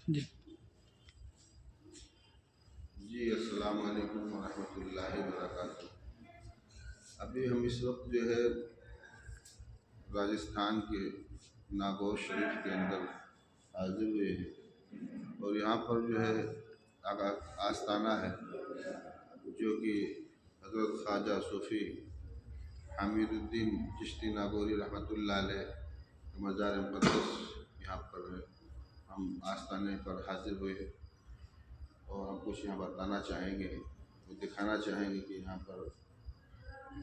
जी जी अस्सलाम वालेकुम वरहमतुल्लाहि वबरकातुहू। अभी हम इस वक्त जो है राजस्थान के नागौर शरीफ के अंदर हाजिर हुए हैं और यहाँ पर जो है आगा आस्ताना है जो कि हज़रत ख्वाजा सूफ़ी हामिदुद्दीन चिश्ती नागौरी रहमतुल्लाह अलैह मज़ार मुक़द्दस यहाँ पर हम आस्ताने पर हाजिर हुए और हम कुछ यहाँ बताना चाहेंगे, वो दिखाना चाहेंगे कि यहाँ पर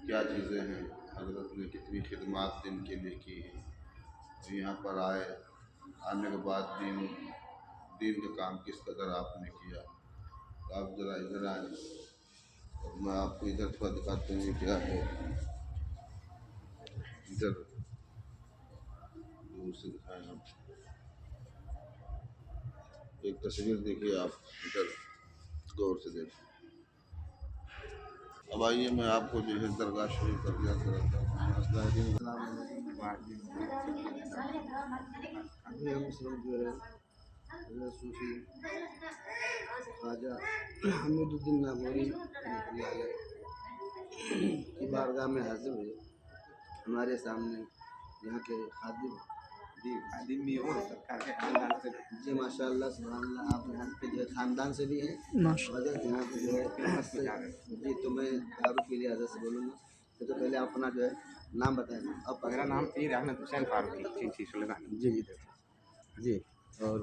क्या चीज़ें हैं, हज़रत ने कितनी खिदमत दिन के लिए की हैं। तो यहाँ पर आने के बाद दीन का काम किस कदर आपने किया। तो आप ज़रा इधर आए और मैं आपको इधर थोड़ा दिखाते हैं क्या है। इधर दूर से दिखाएं हम, एक तस्वीर देखिए आप, इधर गौर से देखिए। अब आइए मैं आपको जो है दरगाह शरीफ कर दिया कराता हूँ। अभी हम इस वक्त जो है हज़रत सूफ़ी ख्वाजा हमीदुद्दीन नागौरी की बारगाह में हाजिर हुए। हमारे सामने यहाँ के खादिम खादिम भी हो सरकार के खानदान से। जी माशाअल्लाह सुभानअल्लाह, आप यहाँ के जो है ख़ानदान से भी हैं। माशा हज़रत यहाँ पे जो है जी, तो मैं तारुफ के लिए हज़रत से बोलूँगा। तो पहले आप अपना जो है नाम बताएं। आप मेरा नाम पीर अहमद हुसैन फारूकी चिंची सुलेमानी। जी जी जी। और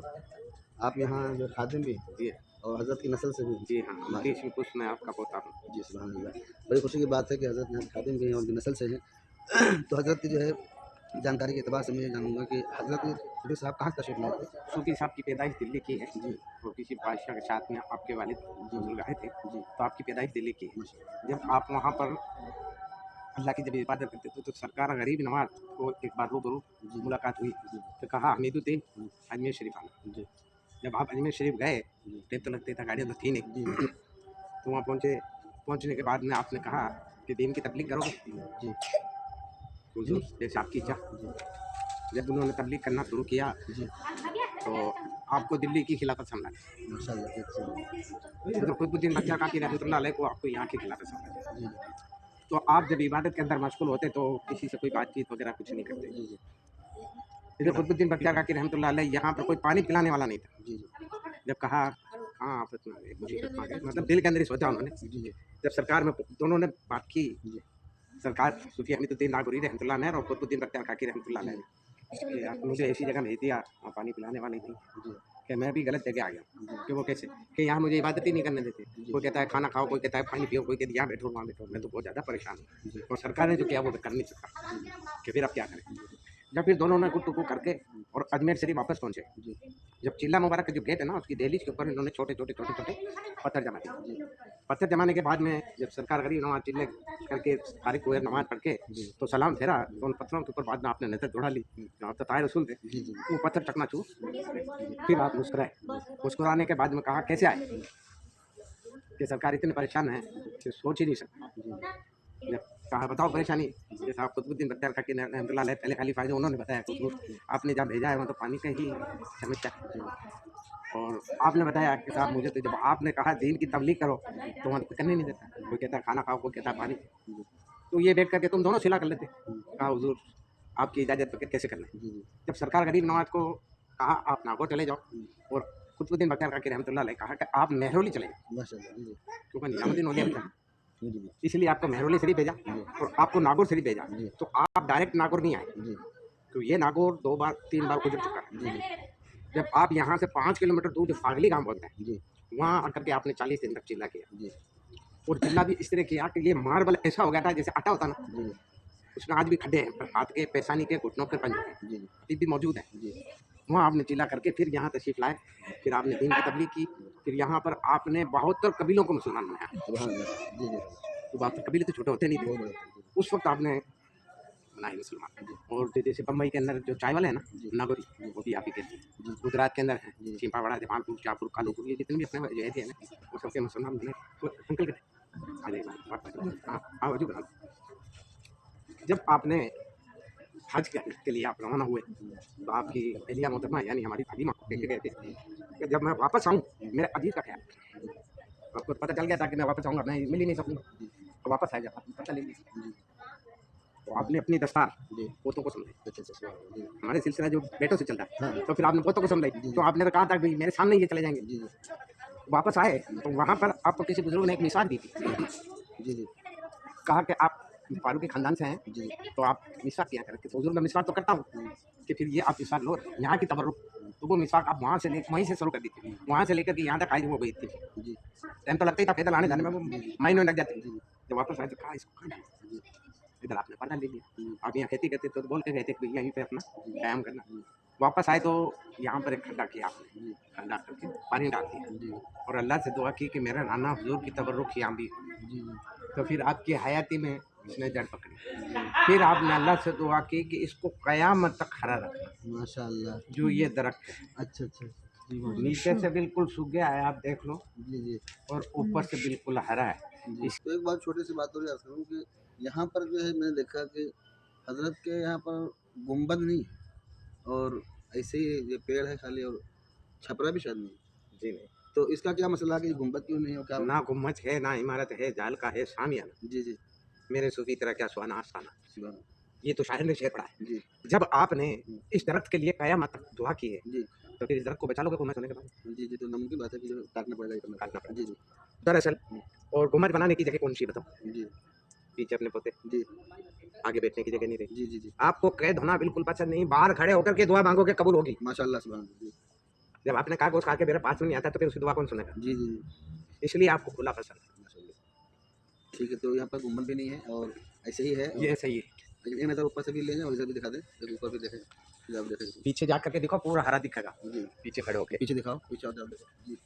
आप यहाँ जो खादिम भी जी और हज़रत की नस्ल से भी। जी हाँ, बीच में कुछ मैं आपका पोता हूँ। जी सुभानअल्लाह, बड़ी खुशी की बात है कि हज़रत यहाँ खादिम भी हैं और उनकी नस्ल से हैं। तो हज़रत की जो है जानकारी के एतबार से मैं ये जानूँगा कि हज़रत सूफ़ी साहब कहाँ तशरीफ़ लाए थे? सूफी साहब की पैदाइश दिल्ली की है जी और किसी बादशाह के साथ में आपके वालिद बुजुर्ग आए थे, जी तो आपकी पैदाइश दिल्ली की है। माशाअल्लाह। जब आप वहाँ पर अल्लाह की जब इबादत करते थे तो सरकार गरीब नवाज को एक बार रूबरू जी मुलाकात हुई, जी तो कहा हमीदुद्दीन अजमेर शरीफ आना। जी जब आप अजमेर शरीफ गए, जी ट्रेन तो लगते था, गाड़ियाँ तो थी नहीं। जी तो वहाँ पहुँचे, पहुँचने के बाद में आपने कहा कि दीन की तबलीग करोगे, जी हुजूर जैसे आपकी इच्छा। जब उन्होंने तबलीग करना शुरू किया जी तो आपको दिल्ली की खिलाफत संभाली। माशाअल्लाह। हज़रत क़ुतबुद्दीन बख्तियार काकी रहमतुल्लाह अलैह को आपको यहाँ की खिलाफत संभाली। जी तो आप जब इबादत के अंदर मशगूल होते तो किसी से कोई बातचीत वगैरह कुछ नहीं करते। जी जी हज़रत क़ुतबुद्दीन बख्तियार काकी रहमतुल्लाह अलैह यहाँ पर कोई पानी पिलाने वाला नहीं था। जी जब कहा हाँ आप इतना एक मुसीबत में आ गए, मतलब दिल के अंदर ही सोचा उन्होंने। जी जी जब सरकार में दोनों ने बात की, जी सरकार सूफी हमीदुद्दीन नागौरी रहमतुल्लाह अलैह और क़ुतबुद्दीन बख्तियार काकी रहमतुल्लाह अलैह ने कि आप मुझे ऐसी जगह भेज दिया वहाँ पानी पिलाने वाले नहीं, जी कि मैं भी गलत जगह आ गया। कि वो कैसे कि यहाँ मुझे इबादत ही नहीं करने देते, कोई कहता है खाना खाओ, कोई कहता है पानी पियो, कोई कहता है यहाँ बैठो वहाँ बैठो। मैं तो बहुत ज़्यादा परेशान हूँ और सरकार ने जो किया वो मैं कर नहीं सकता, कि फिर अब क्या करें। जब फिर दोनों ने गुफ्तगू करके और अजमेर शरीफ वापस पहुँचे, जब चिल्ला मुबारक का जो गेट है ना उसकी दहलीज के ऊपर इन्होंने छोटे छोटे पत्थर जमा दिए। पत्थर जमाने के बाद में जब सरकार गरीब नवाज चिल्ले करके फारिग हुए नमाज पढ़ के तो सलाम फेरा, तो उन पत्थरों के ऊपर बाद में आपने नजर दौड़ा ली, आप तो ताए रसूल थे। वो पत्थर चकनाचूर, फिर आप मुस्कुराए। मुस्कुराने के बाद में कहा कैसे आए, कि सरकार इतने परेशान है कि सोच ही नहीं सकता। जब कहा बताओ परेशानी, जैसे आप क़ुतबुद्दीन बख्तियार काकी रहमतुल्लाह अलैह पहले खलीफा जो उन्होंने बताया हुजूर आपने जहाँ भेजा है वहाँ तो पानी का ही समस्या है। और आपने बताया कि साहब मुझे तो जब आपने कहा दीन की तबलीग करो तो वहाँ तो करने नहीं देता, कोई कहता है खाना खाओ, कोई कहता है पानी। तो ये देख करके तुम दोनों सिला कर लेते। कहा हुजूर आपकी इजाज़त बगैर कैसे करना है। जब सरकार गरीब नवाज को कहा आप नागौर चले जाओ और क़ुतबुद्दीन बख्तियार काकी रहमतुल्लाह अलैह कहा कि आप मेहरौली चले जाओ, माशाअल्लाह। क्योंकि निज़ामुद्दीन औलिया भी था, जी जी इसलिए आपको मेहरौली शरीफ भेजा और आपको नागौर शरीफ भेजा। तो आप डायरेक्ट नागौर नहीं आए, जी तो ये नागौर 2 बार 3 बार गुजर चुका है। जब आप यहाँ से 5 किलोमीटर दूर जो फागली गाँव बोलते हैं, जी वहाँ आकर के आपने 40 दिन तक चिल्ला किया जी और चिल्ला भी इस तरह किया कि ये मार्बल ऐसा हो गया था जैसे आटा होता ना, जी उसमें आज भी खड्डे हैं, पर हाथ के, पेशानी के, घुटनों के पंजे हैं, जी अभी भी मौजूद हैं। जी वहाँ आपने चिल्ला करके फिर यहाँ तशरीफ़ लाए, फिर आपने दीन की तबलीग की, फिर यहाँ पर आपने 72 कबीलों को मुसलमान बनाया। सुभान अल्लाह। जी जी तो 72 कबीले तो छोटे होते नहीं बहुत थे, बड़ा। उस वक्त आपने बनाए मुसलमान। और जैसे बम्बई के अंदर जो चाय वाले हैं ना, नागौरी, वो भी आप ही के हैं। गुजरात के अंदर है छिंपावाड़ा, जमालपुर, शाहपुर, कालूपुर, ये जितने भी अपने जो एरिया है ना, वो सबके मुसलमान बने। तो अंकल के आ जाइए, हाँ हाँ वजू बना लो। जब आपने हज के लिए आप रवाना हुए तो आपकी अहलिया मोहतरमा यानी हमारी भाभी माँ को कह के गए थे कि जब मैं वापस आऊँ मेरे अजीज का ख्याल रखना। आपको पता चल गया था कि मैं वापस आऊँगा, मैं मिल ही नहीं सकूँगा, तो वापस आ जाओ, आप पता ले लीजिए। तो आपने अपनी दस्तार पोतों को समझाई, हमारे सिलसिला जो बेटों से चलता है, तो फिर आपने पोतों को समझाई, तो आपने तो कहा था कि मेरे सामने ये चले जाएंगे। वापस आए तो वहाँ पर आपको किसी बुजुर्ग ने एक मिसाल दी थी, कहा कि आप फारूक के खानदान से हैं, तो आप मिसाक किया करें। तो हुजूर मैं मिसाक तो करता हूँ कि फिर ये आप मिसाक लो, यहाँ की तबर्रुक, तो वो मिसाक आप वहाँ से वहीं से शुरू कर दी थी, वहाँ से लेकर के यहाँ तक खारिज हो गई थी। टाइम तो लगता ही था, पैदल आने जाने में वो महीनों लग जाते। जब वापस आए तो कहा इसको इधर आपने पढ़ा ले लिया, आप यहाँ खेती करते तो बोल के गए थे कि यहीं पे अपना कायम करना। वापस आए तो यहाँ पर एक खड्डा किया आपने, खड्डा करके पानी डाल दिया और अल्लाह से दुआ की कि मेरा नाना हुजूर की तबर्रुक यहाँ भी, तो फिर आपकी हयाती में इसने जड़ पकड़ी। फिर आपने अल्लाह से दुआ की कि इसको क़यामत तक हरा रखना। माशाल्लाह। जो ये दरख्त है अच्छा अच्छा जी नीचे से बिल्कुल सूख गया है, आप देख लो, जी और ऊपर से बिल्कुल हरा है। तो एक बात छोटी सी बात हो रही है आपसे कि यहाँ पर जो है मैंने देखा कि हजरत के यहाँ पर गुम्बद नहीं है और ऐसे ही ये पेड़ है खाली और छपरा भी शायद नहीं। जी नहीं, तो इसका क्या मसला है कि गुम्बद क्यों नहीं हो क्या? ना गुम्मज है, ना इमारत है, जाल का है सामियाना। जी मेरे सूफी तरह क्या सुहाना आस्थाना, सुभान ये तो शायर ने शेर पढ़ा है। जी जब आपने इस दरख्त के लिए क़यामत तक दुआ की है, जी तो फिर इस दरख्त को बचा लोगे गुम्मज होने के बाद? जी तो नमून की बात है कि जो काटना पड़ेगा, ये करना काटना पड़ेगा। जी दरअसल और गुम्मज बनाने की जगह कौन सी बताओ? जी पीछे अपने पोते, जी आगे बैठने की जगह नहीं रही। जी आपको कैद होना बिल्कुल पसंद नहीं, बाहर खड़े होकर के दुआ मांगोगे कबूल होगी। माशाल्लाह सुभान जी जब आपने कहा कि उस खा के मेरे पास में नहीं आता, तो फिर उसकी दुआ कौन सुनेगा? जी इसलिए आपको खुला पसंद है। माशाल्लाह। ठीक है, तो यहाँ पर गुम्बद भी नहीं है और ऐसे ही है। ये सही है। लेकिन एक नज़र ऊपर से भी ले जाए और इधर भी दिखा दें, जब ऊपर भी देखें, फिर आप देखें। पीछे जा करके देखो, पूरा हरा दिखेगा जी पीछे खड़े होके। पीछे दिखाओ, पीछे आप देखो जी।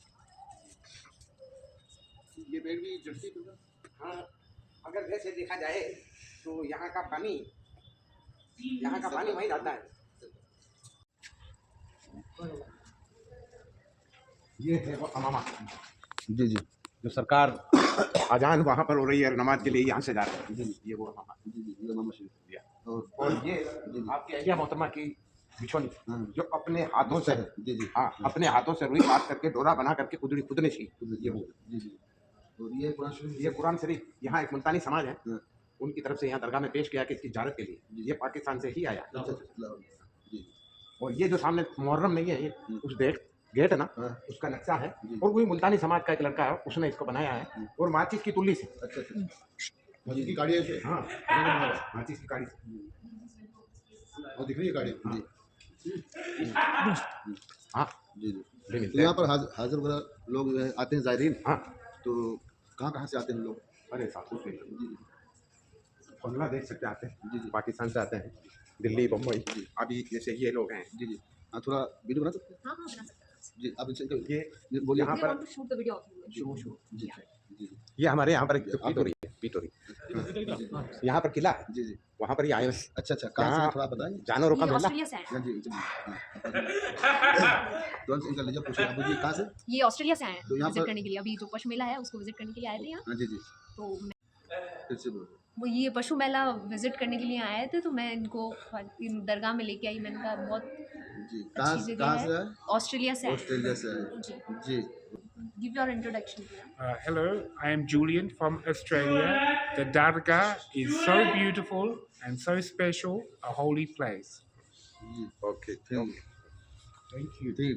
ये पेड़ भी जड़ती तो हाँ, अगर वैसे देखा जाए तो यहाँ का पानी वहीं जाता है। ये है वो अमामा, जी जो सरकार अजान वहाँ पर हो रही है, नमाज के लिए यहाँ से जा रहे हैं। ये वो अमामा, ये इमाम मशीद और ये आपकी अहिया मोहतरमा की बिछोनी, जो अपने हाथों से जी हाँ अपने हाथों से रुई काट करके डोरा बना करके खुद ने सी। ये वो जी और ये कुरान शरीफ, ये कुरान शरीफ यहाँ एक मुल्तानी समाज है, उनकी तरफ से यहाँ दरगाह में पेश किया कि इसकी इजारत के लिए। ये पाकिस्तान से ही आया। जी और ये जो सामने मुहर्रम नहीं है, ये उस गेट है ना, उसका नक्शा है, और वही मुल्तानी समाज का एक लड़का है, उसने इसको बनाया है, और माचिस की तुल्ली से। अच्छा जी की गाड़ी है, हाँ माचिस की काड़ी से। वो दिख रही है गाड़ी जी हाँ जी तो यहाँ पर हाजिर वगैरह लोग जो है आते हैं ज़ायरीन, हाँ, तो कहाँ से आते हैं लोग? अरे साथों से जी बांग्लादेश से आते हैं, जी पाकिस्तान से आते हैं, दिल्ली बम्बई, अभी जैसे ये लोग हैं। जी हाँ, थोड़ा वीडियो बना सकते हैं? हाँ बना सकते हैं। जी आप इनसे ये बोलिए। यहाँ पर shoot the video of you. जी जी ये हमारे यहाँ पर पीट हो रही है, यहाँ पर किला है, जी वहाँ पर ही आए हैं। अच्छा कहाँ से यहाँ थोड़ा बताइए। जानवरों का ये मेला। ऑस्ट्रेलिया से आए हैं। जी तुरंत इनका लीजिए, पूछिए आप जी कहाँ से? ये ऑस्ट्रेलिया से आए हैं तो यहाँ विजिट पर- करने के लिए। अभी जो पशु मेला है उसको विजिट करने के लिए आए थे यहाँ। हाँ जी तो फिर से बोलो। वो ये पशु मेला विजिट करने के लिए आए थे, तो मैं इनको इन दरगाह में लेके आई। मैंने कहा बहुत जी अच्छी जगह कहाँ है। से आए? ऑस्ट्रेलिया से आए हैं। ऑस्ट्रेलिया से आए। जी, जी give your introduction. Hello, I am Julian from Australia. The Dargah is so beautiful and so special, a holy place. जी ओके ठीक थैंक यू। ठीक